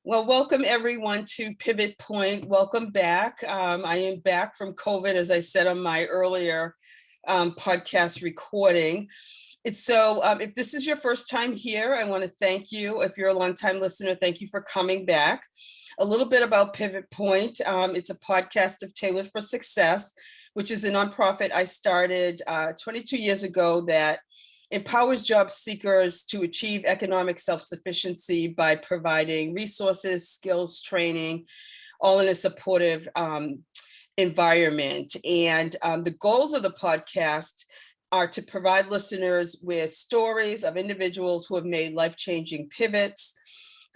Well, welcome everyone to Pivot Point. Welcome back. I am back from COVID, as I said on my earlier podcast recording. If this is your first time here, I want to thank you. If you're a longtime listener, thank you for coming back. A little bit about Pivot Point. It's a podcast of Tailored for Success, which is a nonprofit I started 22 years ago that empowers job seekers to achieve economic self-sufficiency by providing resources, skills, training, all in a supportive environment. And the goals of the podcast are to provide listeners with stories of individuals who have made life-changing pivots,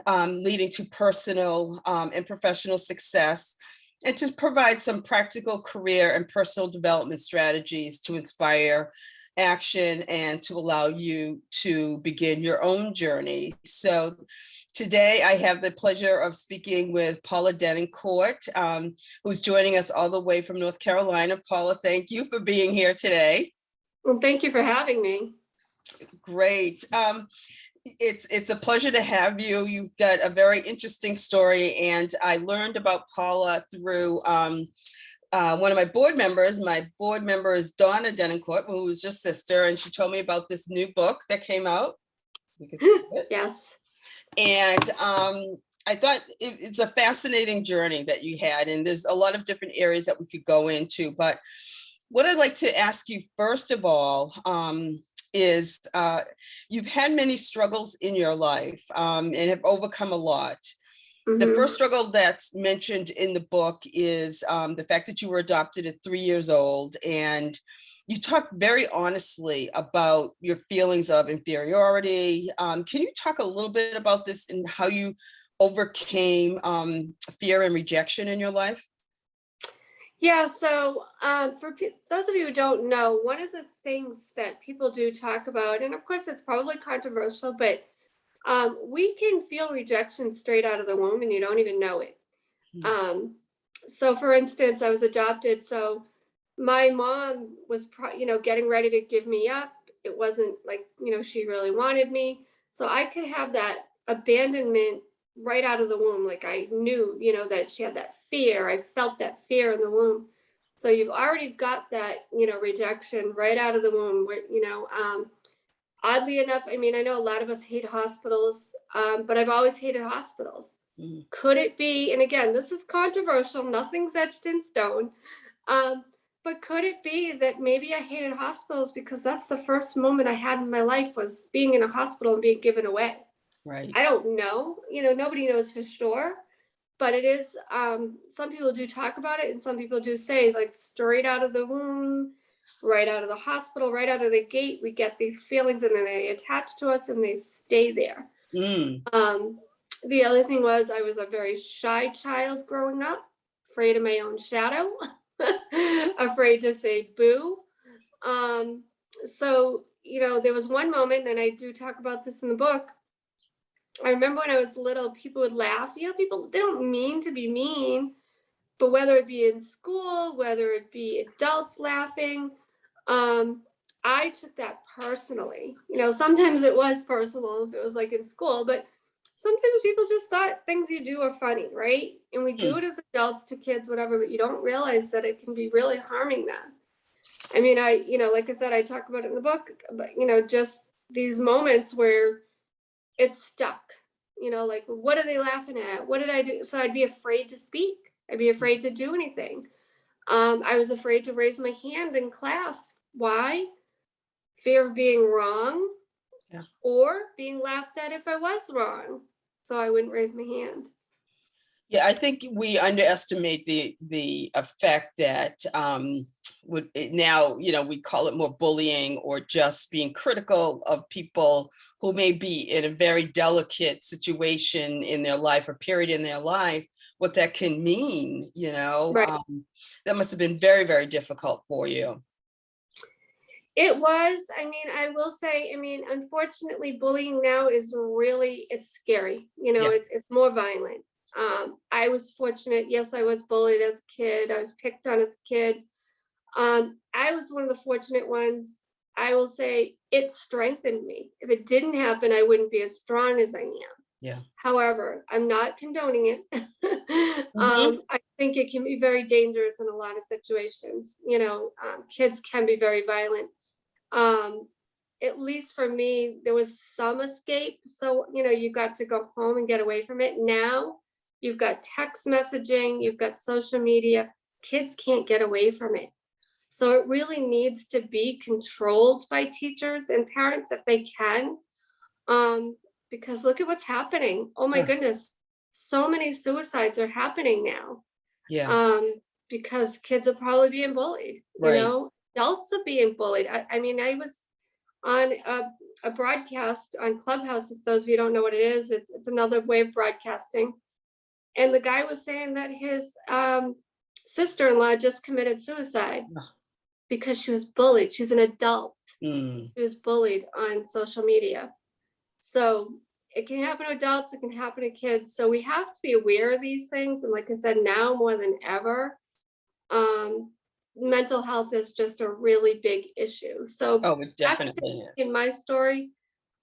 leading to personal and professional success, and to provide some practical career and personal development strategies to inspire action and to allow you to begin your own journey. So today I have the pleasure of speaking with Paula Denoncourt, who's joining us all the way from North Carolina. Paula, thank you for being here today. Well, thank you for having me. Great. It's a pleasure to have you. You've got a very interesting story, and I learned about Paula through one of my board members. My board member is Donna Denoncourt, who was your sister, and she told me about this new book that came out. We could see it. Yes. And I thought it's a fascinating journey that you had, and there's a lot of different areas that we could go into. But what I'd like to ask you, first of all, is you've had many struggles in your life and have overcome a lot. The first struggle that's mentioned in the book is the fact that you were adopted at 3 years old, and you talk very honestly about your feelings of inferiority. Can you talk a little bit about this and how you overcame fear and rejection in your life? Yeah, so for those of you who don't know, one of the things that people do talk about, and of course it's probably controversial, but we can feel rejection straight out of the womb and you don't even know it. So for instance, I was adopted. So my mom was, getting ready to give me up. It wasn't like, she really wanted me. So I could have that abandonment right out of the womb. Like I knew, that she had that fear. I felt that fear in the womb. So you've already got that, rejection right out of the womb, where, oddly enough, I mean, I know a lot of us hate hospitals, but I've always hated hospitals. Could it be, and again, this is controversial, nothing's etched in stone, but could it be that maybe I hated hospitals because that's the first moment I had in my life, was being in a hospital and being given away? Right. I don't know, nobody knows for sure, but it is, some people do talk about it, and some people do say, like, straight out of the womb, right out of the hospital, right out of the gate, we get these feelings, and then they attach to us and they stay there. The other thing was, I was a very shy child growing up, afraid of my own shadow, afraid to say boo. So, there was one moment, and I do talk about this in the book. I remember when I was little, people would laugh. People, they don't mean to be mean, but whether it be in school, whether it be adults laughing, I took that personally. Sometimes it was personal if it was like in school, but sometimes people just thought things you do are funny, right? And we do it as adults to kids, whatever, but you don't realize that it can be really harming them. I mean, like I said, I talk about it in the book, but, just these moments where it's stuck, like, what are they laughing at? What did I do? So I'd be afraid to speak. I'd be afraid to do anything. I was afraid to raise my hand in class. Why? Fear of being wrong, or being laughed at if I was wrong. So I wouldn't raise my hand. Yeah, I think we underestimate the effect that now, we call it more bullying, or just being critical of people who may be in a very delicate situation in their life or period in their life, what that can mean, Right. That must have been very, very difficult for you. It was. I mean, I will say, unfortunately, bullying now is really, it's scary. It's more violent. I was fortunate. Yes, I was bullied as a kid. I was picked on as a kid. I was one of the fortunate ones. I will say it strengthened me. If it didn't happen, I wouldn't be as strong as I am. Yeah. However, I'm not condoning it. Mhm. I think it can be very dangerous in a lot of situations. Kids can be very violent. Um, at least for me, there was some escape. So, you got to go home and get away from it. Now you've got text messaging, you've got social media. Kids can't get away from it. So it really needs to be controlled by teachers and parents if they can. Um, because look at what's happening. Oh my Ugh, goodness. So many suicides are happening now. yeah, Um, because kids are probably being bullied, right. adults are being bullied. I mean, I was on a broadcast on Clubhouse. If those of you don't know what it is, it's another way of broadcasting. And the guy was saying that his sister-in-law just committed suicide Ugh, because she was bullied. She's an adult. mm, She was bullied on social media. So it can happen to adults, it can happen to kids. So we have to be aware of these things. And like I said, now more than ever, um, mental health is just a really big issue. So oh, it back to definitely in is. my story,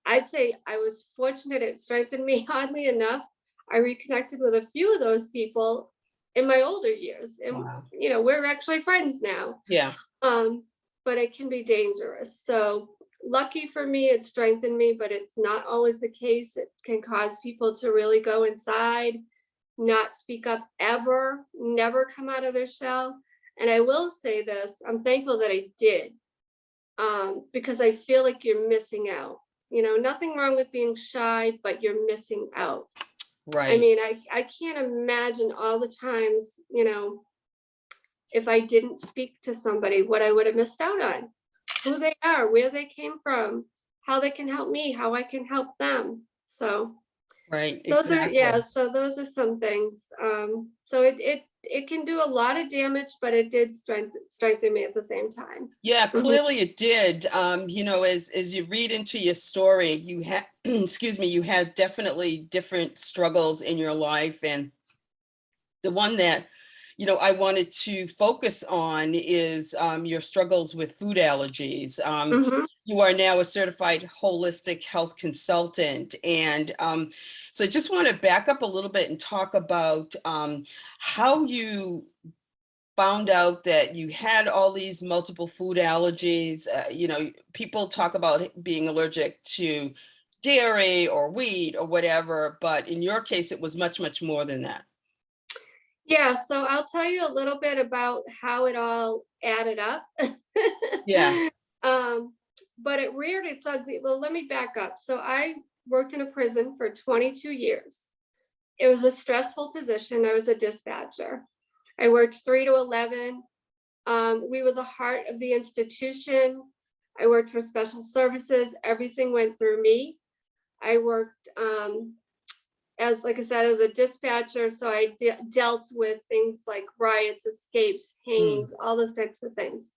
I'd say I was fortunate. It strengthened me oddly enough. I reconnected with a few of those people in my older years. And Wow. we're actually friends now. Yeah, Um, but it can be dangerous. So lucky for me, it strengthened me, but it's not always the case. It can cause people to really go inside, not speak up ever, never come out of their shell. And I will say this, I'm thankful that I did, because I feel like you're missing out. Nothing wrong with being shy, but you're missing out. I right. mean, I can't imagine all the times, if I didn't speak to somebody, what I would have missed out on, who they are, where they came from, how they can help me, how I can help them. So Right, those are, exactly. yeah, so those are some things. So it can do a lot of damage, but it did strengthen me at the same time. Yeah, Mhm. clearly it did. As you read into your story, you had, excuse me, you had definitely different struggles in your life, and the one that I wanted to focus on is your struggles with food allergies. Mhm. You are now a certified holistic health consultant. And so I just want to back up a little bit and talk about how you found out that you had all these multiple food allergies. People talk about being allergic to dairy or wheat or whatever, but in your case, it was much, much more than that. Yeah, so I'll tell you a little bit about how it all added up. Yeah. um, but it reared its ugly. Well, let me back up. So I worked in a prison for 22 years. It was a stressful position. I was a dispatcher. I worked 3 to 11. We were the heart of the institution. I worked for special services. Everything went through me. I worked as, like I said, as a dispatcher. So I dealt with things like riots, escapes, Mm, hangings, all those types of things.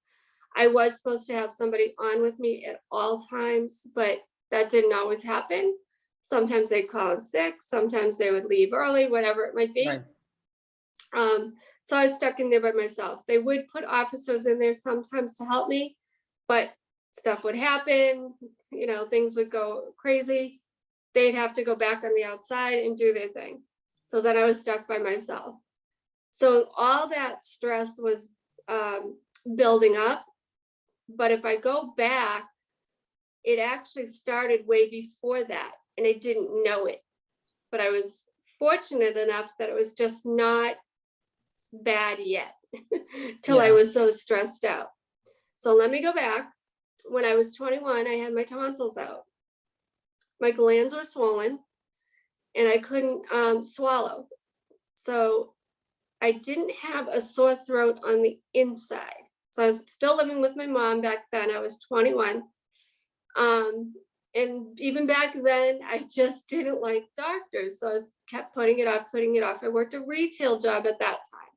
I was supposed to have somebody on with me at all times, but that didn't always happen. Sometimes they'd call in sick, sometimes they would leave early, whatever it might be. right. Um, so I was stuck in there by myself. They would put officers in there sometimes to help me, but stuff would happen, things would go crazy. They'd have to go back on the outside and do their thing. So then I was stuck by myself. So all that stress was building up. But if I go back, it actually started way before that, and I didn't know it. But I was fortunate enough that it was just not bad yet till I Yeah. was so stressed out. So let me go back. When I was 21, I had my tonsils out. My glands were swollen and I couldn't swallow. So I didn't have a sore throat on the inside. So I was still living with my mom back then. I was 21. Um, and even back then, I just didn't like doctors. So I kept putting it off, putting it off. I worked a retail job at that time.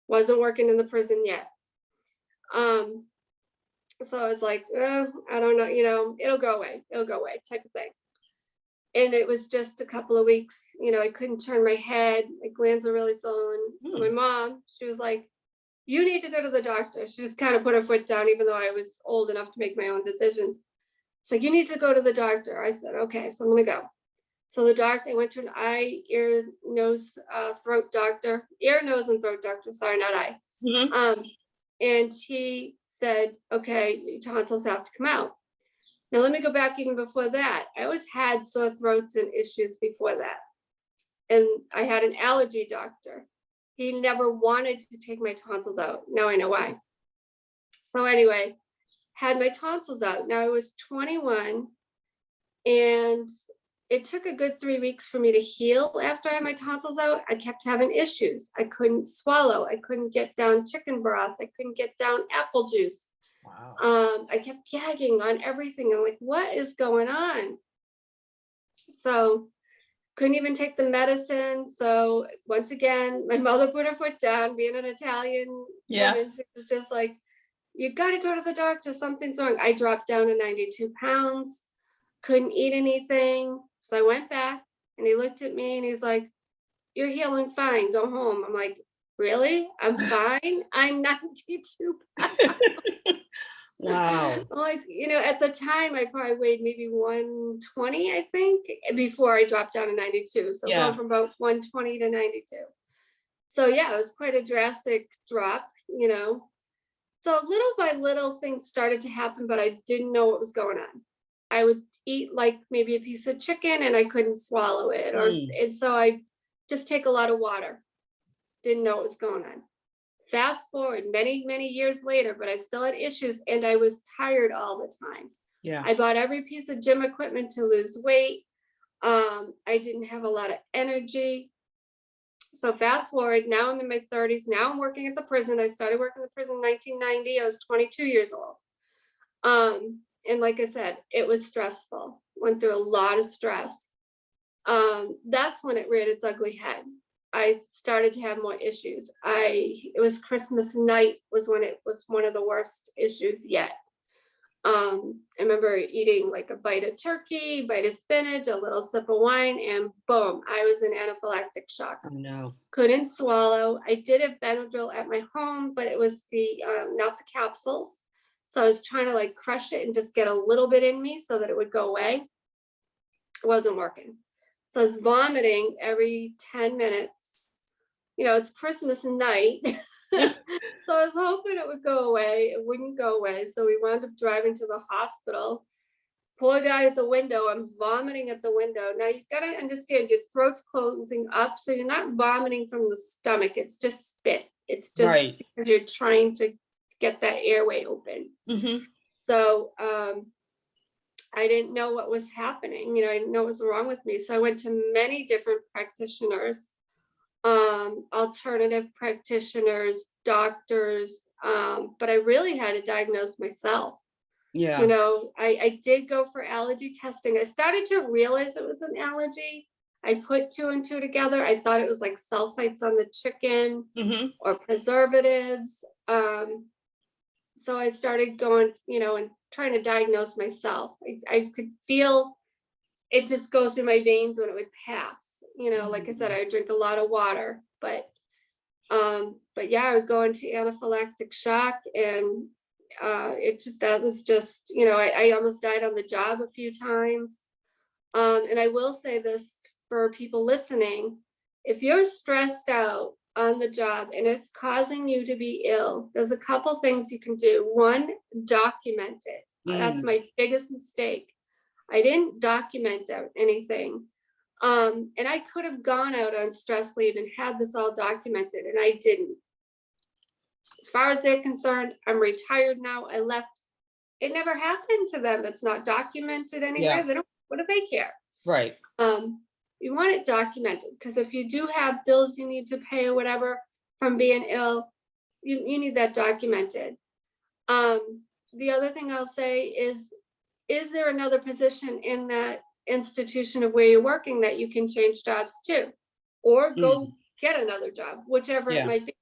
Wasn't working in the prison yet. Um, so I was like, I don't know, it'll go away type of thing. And it was just a couple of weeks, I couldn't turn my head, my glands are really swollen. So my Mm, mom, she was like, you need to go to the doctor. She just kind of put her foot down, even though I was old enough to make my own decisions. So you need to go to the doctor. I said, okay, so I'm gonna go. So the doctor, I went to an eye, ear, nose, throat doctor, ear, nose, and throat doctor. Sorry, not eye. Mhm. And he said, okay, your tonsils have to come out. Now let me go back even before that. I always had sore throats and issues before that. And I had an allergy doctor. He never wanted to take my tonsils out. Now I know why. So anyway, had my tonsils out. Now I was 21, and it took a good 3 weeks for me to heal after I had my tonsils out. I kept having issues. I couldn't swallow. I couldn't get down chicken broth. I couldn't get down apple juice. Wow. I kept gagging on everything. I'm like, what is going on? So couldn't even take the medicine. So once again, my mother put her foot down, being an Italian Yeah. woman. She was just like, you got to go to the doctor. Something's wrong. I dropped down to 92 pounds, couldn't eat anything. So I went back, and he looked at me and he's like, you're healing fine. Go home. I'm like, really? I'm fine. I'm 92 pounds. Wow. Like, at the time I probably weighed maybe 120, I think, before I dropped down to 92. So Yeah. going from about 120 to 92. So yeah, it was quite a drastic drop. So little by little things started to happen, but I didn't know what was going on. I would eat like maybe a piece of chicken and I couldn't swallow it, and so I just take a lot of water. Didn't know what was going on. Fast forward many, many years later, but I still had issues and I was tired all the time. Yeah. I bought every piece of gym equipment to lose weight. I didn't have a lot of energy. So fast forward, now I'm in my 30s. Now I'm working at the prison. I started working at the prison in 1990. I was 22 years old. And like I said, it was stressful. Went through a lot of stress. That's when it reared its ugly head. I started to have more issues. It was Christmas night was when it was one of the worst issues yet. I remember eating like a bite of turkey, bite of spinach, a little sip of wine, and boom, I was in anaphylactic shock. Oh, no. Couldn't swallow. I did have Benadryl at my home, but it was not the capsules. So I was trying to like crush it and just get a little bit in me so that it would go away. It wasn't working. So I was vomiting every 10 minutes. It's Christmas night. So I was hoping it would go away. It wouldn't go away. So we wound up driving to the hospital. Poor guy at the window. I'm vomiting at the window. Now you got to understand your throat's closing up. So you're not vomiting from the stomach. It's just spit. It's just Right. because you're trying to get that airway open. Mm-hmm. So I didn't know what was happening. I didn't know what was wrong with me. So I went to many different practitioners, alternative practitioners, doctors, but I really had to diagnose myself. Yeah. I did go for allergy testing. I started to realize it was an allergy. I put 2 and 2 together. I thought it was like sulfites on the chicken Mm-hmm. or preservatives. So I started going, and trying to diagnose myself. I could feel it just go through my veins when it would pass. Like I said, I drink a lot of water, but yeah, I would go into anaphylactic shock, and that was just, I almost died on the job a few times. And I will say this for people listening: if you're stressed out on the job and it's causing you to be ill, there's a couple things you can do. One, document it. That's my biggest mistake. I didn't document anything. And I could have gone out on stress leave and had this all documented, and I didn't. As far as they're concerned, I'm retired now. I left. It never happened to them. It's not documented anywhere. Yeah. They don't. What do they care? Right. You want it documented, because if you do have bills you need to pay or whatever from being ill, you need that documented. The other thing I'll say is there another position in that institution of where you're working that you can change jobs to, or go get another job, whichever it might be.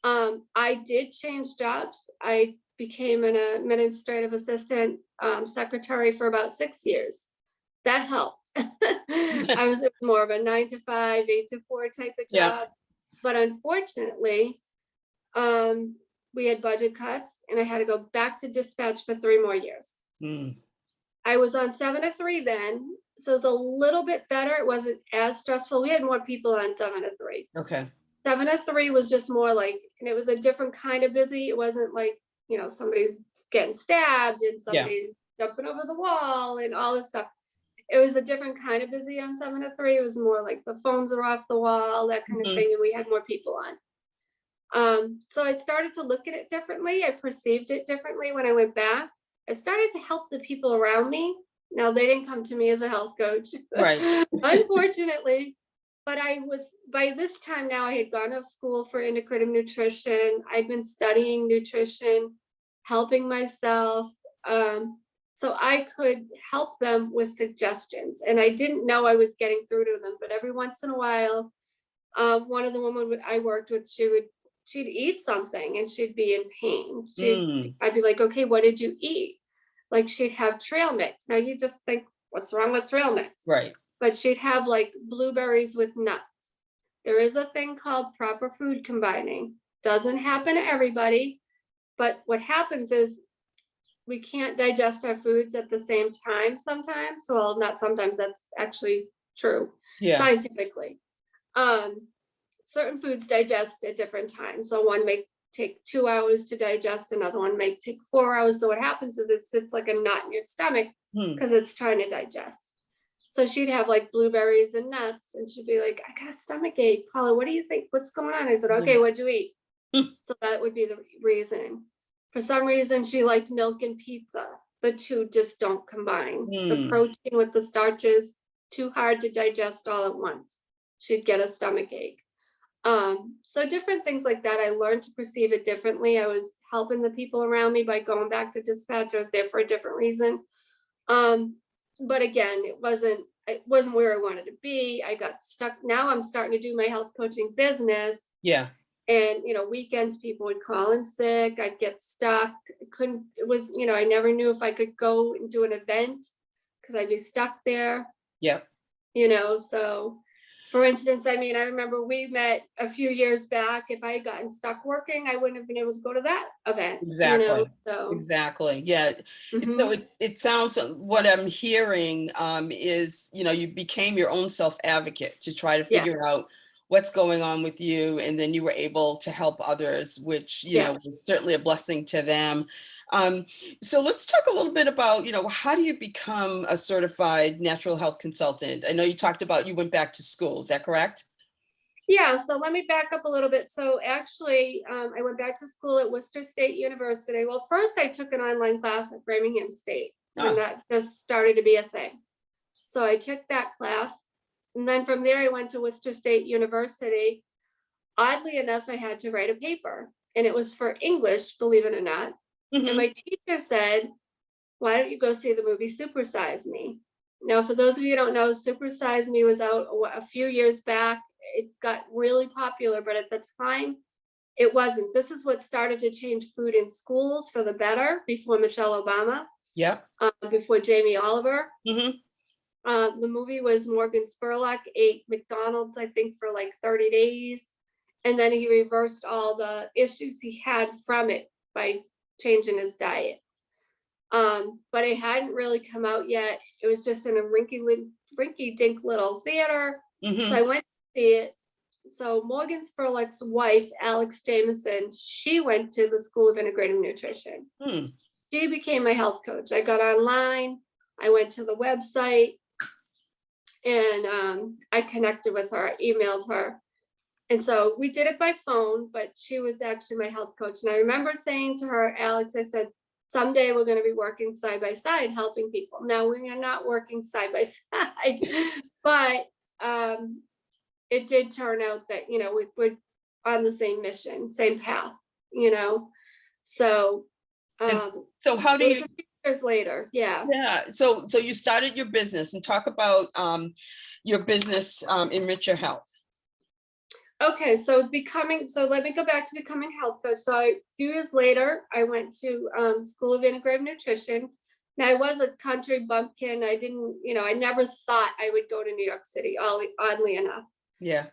I did change jobs. I became an administrative assistant secretary for about 6 years. That helped. I was more of a 9 to 5, 8 to 4 type of job. But unfortunately, we had budget cuts and I had to go back to dispatch for 3 more years. I was on 7 to 3 then, so it's a little bit better. It wasn't as stressful. We had more people on 7 to 3. Okay. 7 to 3 was just more like, and it was a different kind of busy. It wasn't like, somebody's getting stabbed and Yeah. somebody's jumping over the wall and all this stuff. It was a different kind of busy on 7 to 3. It was more like the phones are off the wall, that kind of Mhm. thing, and we had more people on. So I started to look at it differently. I perceived it differently when I went back. I started to help the people around me. Now, they didn't come to me as a health coach, Right. unfortunately, but by this time now, I had gone to school for integrative nutrition. I'd been studying nutrition, helping myself. So I could help them with suggestions. And I didn't know I was getting through to them, but every once in a while, one of the women I worked with, she'd eat something and she'd be in pain. Mm. I'd be like, okay, what did you eat? Like, she'd have trail mix. Now you just think, what's wrong with trail mix? Right. But she'd have like blueberries with nuts. There is a thing called proper food combining. Doesn't happen to everybody, but what happens is we can't digest our foods at the same time sometimes. Well, not sometimes, that's actually true Yeah. scientifically. Certain foods digest at different times. So one may take 2 hours to digest, another one may take 4 hours. So what happens is it sits like a knot in your stomach Hmm. because it's trying to digest. So she'd have like blueberries and nuts, and she'd be like, I got a stomach ache. Paula, what do you think? What's going on? I said, okay, what'd you eat? So that would be the reason. For some reason, she liked milk and pizza. The two just don't combine. The Hmm. protein with the starches, too hard to digest all at once. She'd get a stomach ache. So different things like that. I learned to perceive it differently. I was helping the people around me by going back to dispatch. I was there for a different reason. But again, it wasn't where I wanted to be. I got stuck. Now I'm starting to do my health coaching business. Yeah. And, weekends people would call in sick. I'd get stuck. I never knew if I could go and do an event because I'd be stuck there, Yep. so for instance, I remember we met a few years back. If I had gotten stuck working, I wouldn't have been able to go to that event, Exactly. so. Exactly. Yeah. So it sounds, what I'm hearing is, you became your own self advocate to try to Yeah. figure out what's going on with you. And then you were able to help others, which, Yeah. was certainly a blessing to them. So let's talk a little bit about, how do you become a certified natural health consultant? I know you talked about you went back to school. Is that correct? Yeah, so let me back up a little bit. So actually, I went back to school at Worcester State University. Well, first I took an online class at Framingham State when that just started to be a thing. So I took that class, and then from there I went to Worcester State University. Oddly enough, I had to write a paper, and it was for English, believe it or not. And my teacher said, why don't you go see the movie Super Size Me? Now, for those of you who don't know, Super Size Me was out a few years back. It got really popular, but at the time, it wasn't. This is what started to change food in schools for the better before Michelle Obama, Yep. before Jamie Oliver. Mm-hmm. The movie was Morgan Spurlock ate McDonald's, I think, for like 30 days. And then he reversed all the issues he had from it by changing his diet. But it hadn't really come out yet. It was just in a rinky-dink little theater. Mm-hmm. So I went to see it. So Morgan Spurlock's wife, Alex Jameson, she went to the School of Integrative Nutrition. She became my health coach. I got online. I went to the website, and I connected with her, emailed her. And so we did it by phone, but she was actually my health coach. And I remember saying to her, Alex, I said, someday we're going to be working side by side, helping people. Now we are not working side by side, but it did turn out that, we're on the same mission, same path, so. So how do you, a few years later, yeah. So you started your business, and talk about your business, Enrich Your Health. Okay, so let me go back to becoming health coach. So a few years later, I went to School of Integrative Nutrition. Now I was a country bumpkin. I didn't, I never thought I would go to New York City, oddly enough. Yeah.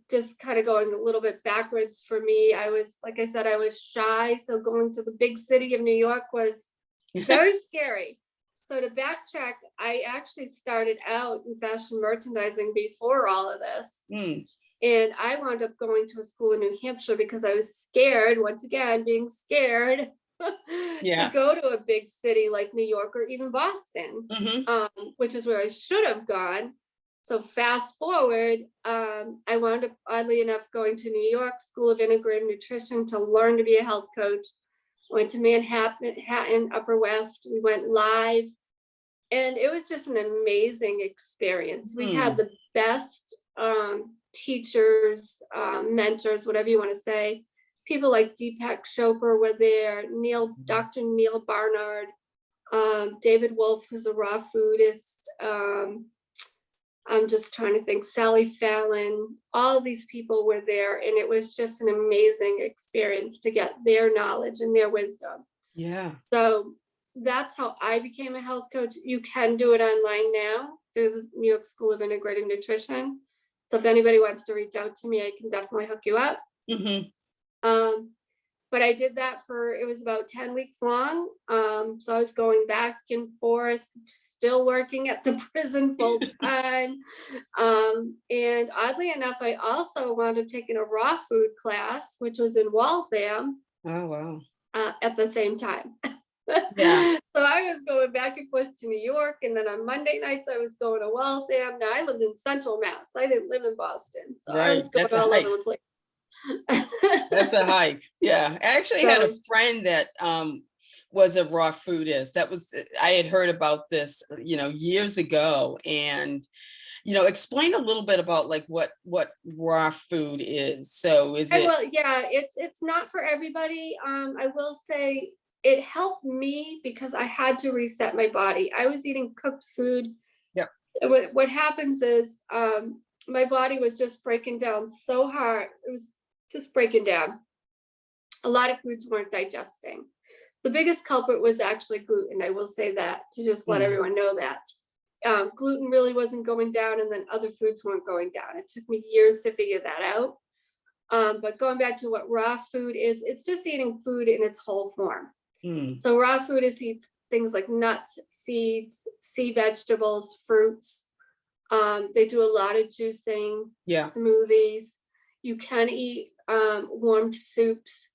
Just kind of going a little bit backwards for me. I was, like I said, I was shy. So going to the big city of New York was Very scary. So to backtrack, I actually started out in fashion merchandising before all of this. Mm, And I wound up going to a school in New Hampshire because I was scared, once again, being scared to yeah. go to a big city like New York or even Boston, Hmm. which is where I should have gone. So fast forward, I wound up, oddly enough, going to New York School of Integrative Nutrition to learn to be a health coach. Went to Manhattan, Upper West. We went live, and it was just an amazing experience. We had Mm, the best teachers, mentors, whatever you want to say. People like Deepak Chopra were there, Dr. Neil Barnard, David Wolf, who's a raw foodist. I'm just trying to think, Sally Fallon, all these people were there, and it was just an amazing experience to get their knowledge and their wisdom. yeah. So that's how I became a health coach. You can do it online now through the New York School of Integrative Nutrition. So if anybody wants to reach out to me, I can definitely hook you up. Hmm. Um, but I did that it was about 10 weeks long. So I was going back and forth, still working at the prison full time. And oddly enough, I also wound up taking a raw food class, which was in Waltham, Oh, wow. at the same time. Yeah. So I was going back and forth to New York, and then on Monday nights I was going to Waltham. Now I lived in Central Mass. I didn't live in Boston, so I Right. was going That's a all over hike. the place. That's a hike. Yeah. I actually had a So friend that was a raw foodist. That was, I had heard about this, years ago. And, explain a little bit about like what raw food is. So is I it, will, yeah, it's not for everybody. I will say it helped me because I had to reset my body. I was eating cooked food. yeah. What happens is my body was just breaking down so hard. It was just breaking down. A lot of foods weren't digesting. The biggest culprit was actually gluten. I will say that to just let Mm, everyone know that. Gluten really wasn't going down, and then other foods weren't going down. It took me years to figure that out. But going back to what raw food is, it's just eating food in its whole form. mm, So raw food is eats things like nuts, seeds, sea vegetables, fruits. They do a lot of juicing, yeah. smoothies. You can eat warmed soups.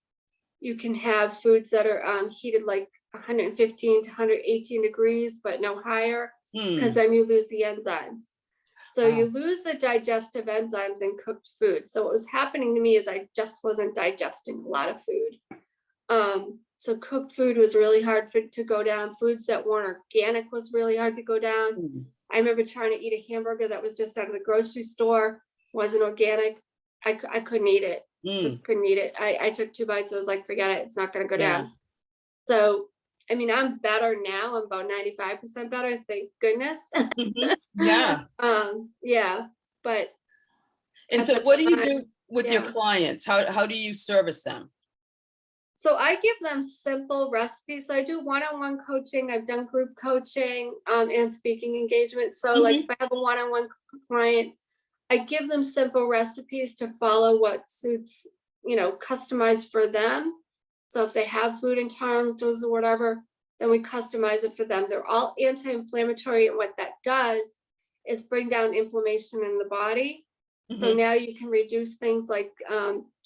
You can have foods that are heated like 115 to 118 degrees, but no higher, because Mm, then you lose the enzymes. So wow. you lose the digestive enzymes in cooked food. So what was happening to me is I just wasn't digesting a lot of food. So cooked food was really hard to go down. Foods that weren't organic was really hard to go down. Mm, I remember trying to eat a hamburger that was just out of the grocery store, wasn't organic. I couldn't eat it, mm, just couldn't eat it. I took 2 bites. I was like, forget it. It's not going to go yeah. down. So, I mean, I'm better now. I'm about 95% better. Thank goodness. Hmm. Yeah. Yeah, but And at so the what do you time, do with your yeah. clients? How do you service them? So I give them simple recipes. So I do one-on-one coaching. I've done group coaching and speaking engagement. So like if Hmm. I have a one-on-one client, I give them simple recipes to follow what suits, customized for them. So if they have food intolerances or whatever, then we customize it for them. They're all anti-inflammatory, and what that does is bring down inflammation in the body. So Hmm. now you can reduce things like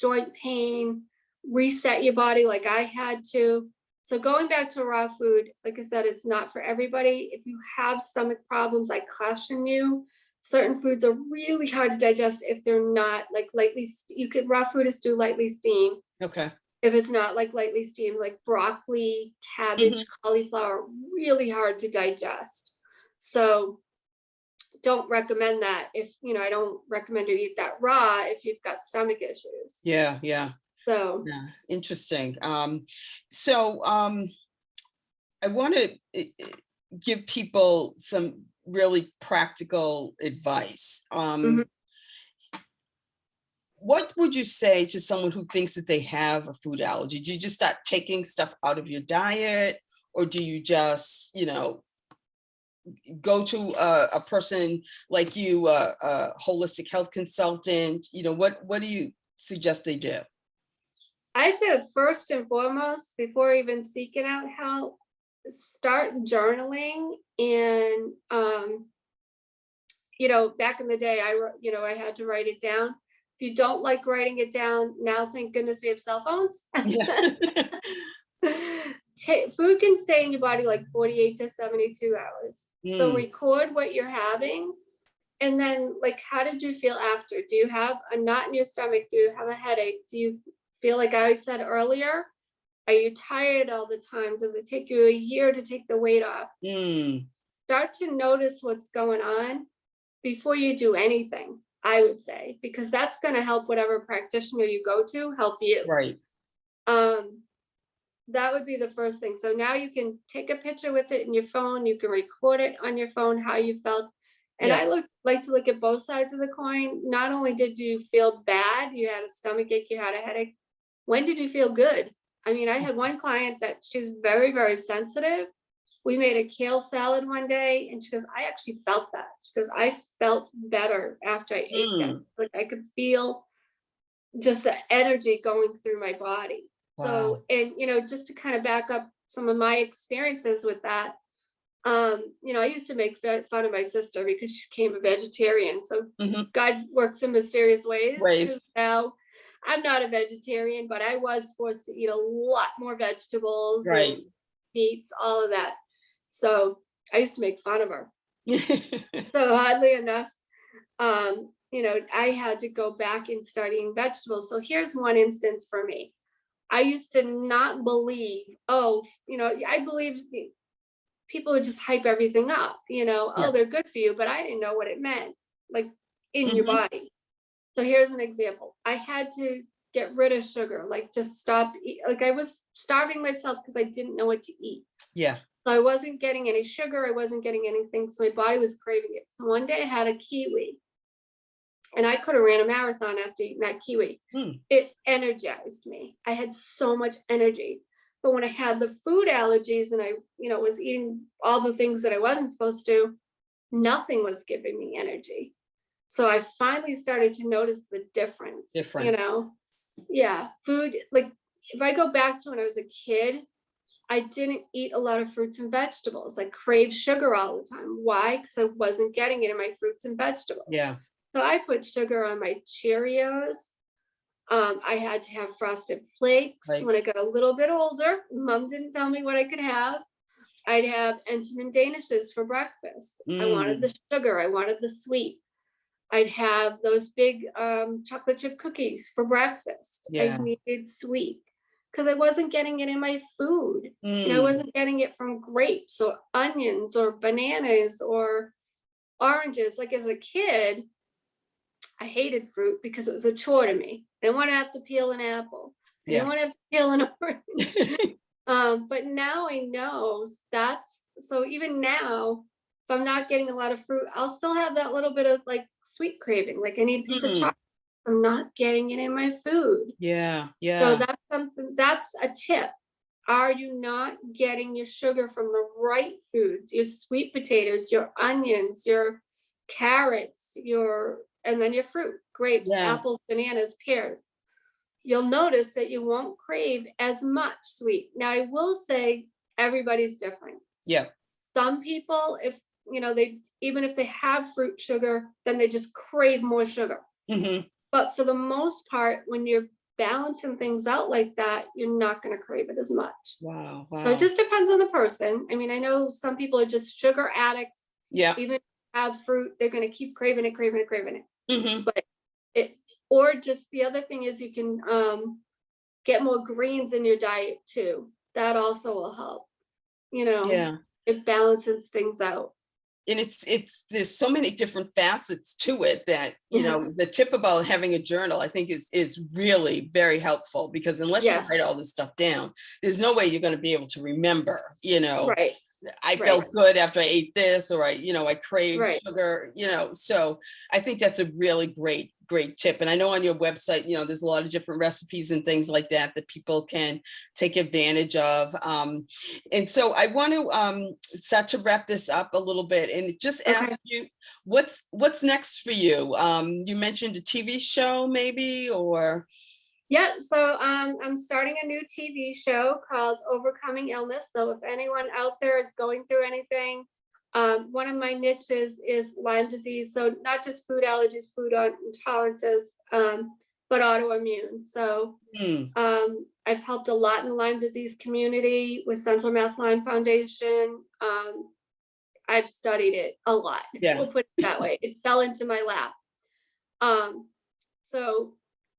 joint pain, reset your body like I had to. So going back to raw food, like I said, it's not for everybody. If you have stomach problems, I caution you. Certain foods are really hard to digest if they're not like lightly. You could raw food is do lightly steamed. Okay. If it's not like lightly steamed, like broccoli, Hmm. cabbage, cauliflower, really hard to digest. So don't recommend that. If I don't recommend you eat that raw if you've got stomach issues. Yeah. Yeah. So Yeah. Interesting. So I want to give people some really practical advice. mhm. What would you say to someone who thinks that they have a food allergy? Do you just start taking stuff out of your diet, or do you just, go to a person like you, a holistic health consultant? What do you suggest they do? I'd say first and foremost, before even seeking out help, start journaling. And back in the day, I had to write it down. If you don't like writing it down now, thank goodness we have cell phones. Yeah. Food can stay in your body like 48 to 72 hours. So Mm, record what you're having. And then, like, how did you feel after? Do you have a knot in your stomach? Do you have a headache? Do you feel like I said earlier? Are you tired all the time? Does it take you a year to take the weight off? mm, Start to notice what's going on before you do anything, I would say, because that's going to help whatever practitioner you go to help you. right. Um, that would be the first thing. So now you can take a picture with it in your phone. You can record it on your phone, how you felt. And Yeah. I like to look at both sides of the coin. Not only did you feel bad, you had a stomach ache, you had a headache. When did you feel good? I mean, I had one client that she's very, very sensitive. We made a kale salad one day and she goes, I actually felt that. She goes, I felt better after I ate that. Mm, Like I could feel just the energy going through my body. wow. So, and just to kind of back up some of my experiences with that, I used to make fun of my sister because she became a vegetarian. So Mhm. God works in mysterious ways, because Ways. now I'm not a vegetarian, but I was forced to eat a lot more vegetables and Right. meats, all of that. So I used to make fun of her. So oddly enough, I had to go back and start eating vegetables. So here's one instance for me. I used to not believe, I believed people would just hype everything up, Yeah. oh, they're good for you, but I didn't know what it meant, like in your Mhm. body. So here's an example. I had to get rid of sugar, like just stop, like I was starving myself because I didn't know what to eat. Yeah. So I wasn't getting any sugar, I wasn't getting anything, so my body was craving it. So one day I had a kiwi, and I could have ran a marathon after eating that kiwi. Mm, It energized me. I had so much energy. But when I had the food allergies and I, was eating all the things that I wasn't supposed to, nothing was giving me energy. So I finally started to notice the difference. difference. Yeah, food, like if I go back to when I was a kid, I didn't eat a lot of fruits and vegetables. I craved sugar all the time. Why? Because I wasn't getting it in my fruits and vegetables. Yeah. So I put sugar on my Cheerios. I had to have frosted flakes. Like, When I got a little bit older, mom didn't tell me what I could have. I'd have Entenmann Danishes for breakfast. I wanted mm, the sugar. I wanted the sweet. I'd have those big chocolate chip cookies for breakfast. I yeah. needed sweet because I wasn't getting it in my food. I Mm, wasn't getting it from grapes or onions or bananas or oranges. Like as a kid, I hated fruit because it was a chore to me. I didn't want to have to peel an apple. I didn't yeah. want to have to peel an orange. But now I know that's so even now, if I'm not getting a lot of fruit, I'll still have that little bit of like sweet craving. Like I need a piece of Mm, chocolate. I'm not getting it in my food. yeah. So Yeah. that's a tip. Are you not getting your sugar from the right foods, your sweet potatoes, your onions, your carrots, and then your fruit, grapes, Yeah. apples, bananas, pears? You'll notice that you won't crave as much sweet. Now, I will say everybody's different. Yeah. Some people, if they even if they have fruit sugar, then they just crave more sugar. Hmm. But for the most part, when you're balancing things out like that, you're not going to crave it as much. Wow. So it Wow. just depends on the person. I mean, I know some people are just sugar addicts. Yeah. Even if they have fruit, they're going to keep craving it, craving it, craving it. Hmm. But or just the other thing is you can get more greens in your diet too. That also will help. You know, Yeah. it balances things out. And it's there's so many different facets to it that Mhm. the tip about having a journal I think is really very helpful, because unless you Yes. write all this stuff down, there's no way you're going to be able to remember, Right. I Right. felt good after I ate this, or I craved Right. sugar, so I think that's a really great tip. And I know on your website, there's a lot of different recipes and things like that people can take advantage of. And so I want to start to wrap this up a little bit and just Okay. ask you, what's next for you? You mentioned a TV show maybe, or? Yep. So I'm starting a new TV show called Overcoming Illness. So if anyone out there is going through anything, one of my niches is Lyme disease. So not just food allergies, food intolerances, but autoimmune. So Hmm, I've helped a lot in the Lyme disease community with Central Mass Lyme Foundation. I've studied it a lot. yeah, We'll put it that way. It fell into my lap. Um, so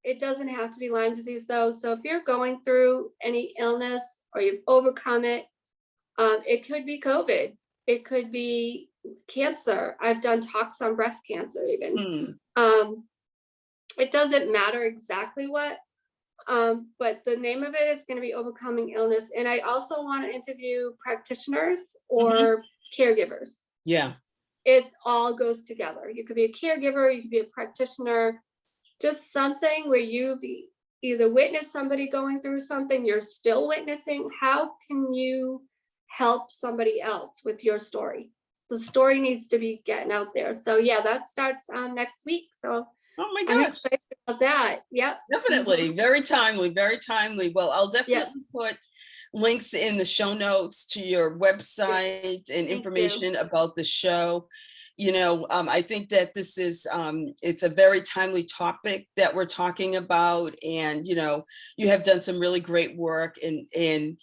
it doesn't have to be Lyme disease though. So if you're going through any illness or you've overcome it, it could be COVID. It could be cancer. I've done talks on breast cancer even. hmm, Um, it doesn't matter exactly what, but the name of it is going to be Overcoming Illness. And I also want to interview practitioners mhm, or caregivers. yeah, It all goes together. You could be a caregiver, you could be a practitioner, just something where you've either witnessed somebody going through something, you're still witnessing. How can you help somebody else with your story? The story needs to be getting out there. So yeah, that starts next week. So oh my I'm gosh. excited about that. Yep. Definitely. Very timely, very timely. Well, I'll Yep. definitely put links in the show notes to your website and Thank you. information about the show. I think that this is, it's a very timely topic that we're talking about. And, you have done some really great work in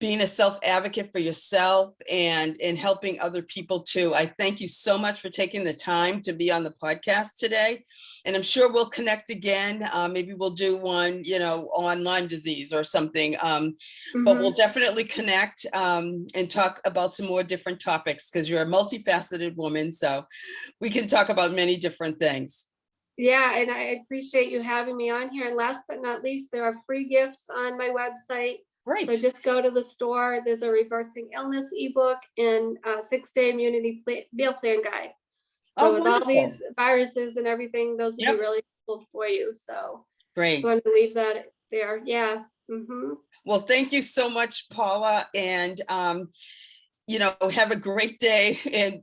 being a self-advocate for yourself and helping other people too. I thank you so much for taking the time to be on the podcast today. And I'm sure we'll connect again. Maybe we'll do one, on Lyme disease or something. But we'll Hmm. definitely connect and talk about some more different topics because you're a multifaceted woman. So we can talk about many different things. Yeah, and I appreciate you having me on here. And last but not least, there are free gifts on my website. So Great. just go to the store. There's a reversing illness ebook and a 6-day immunity meal plan guide. So Oh, with all wonderful. these viruses and everything, those would be Yep. really helpful for you. So just Great. wanted to leave that there. Yeah. Hmm. Well, thank you so much, Paula. And have a great day and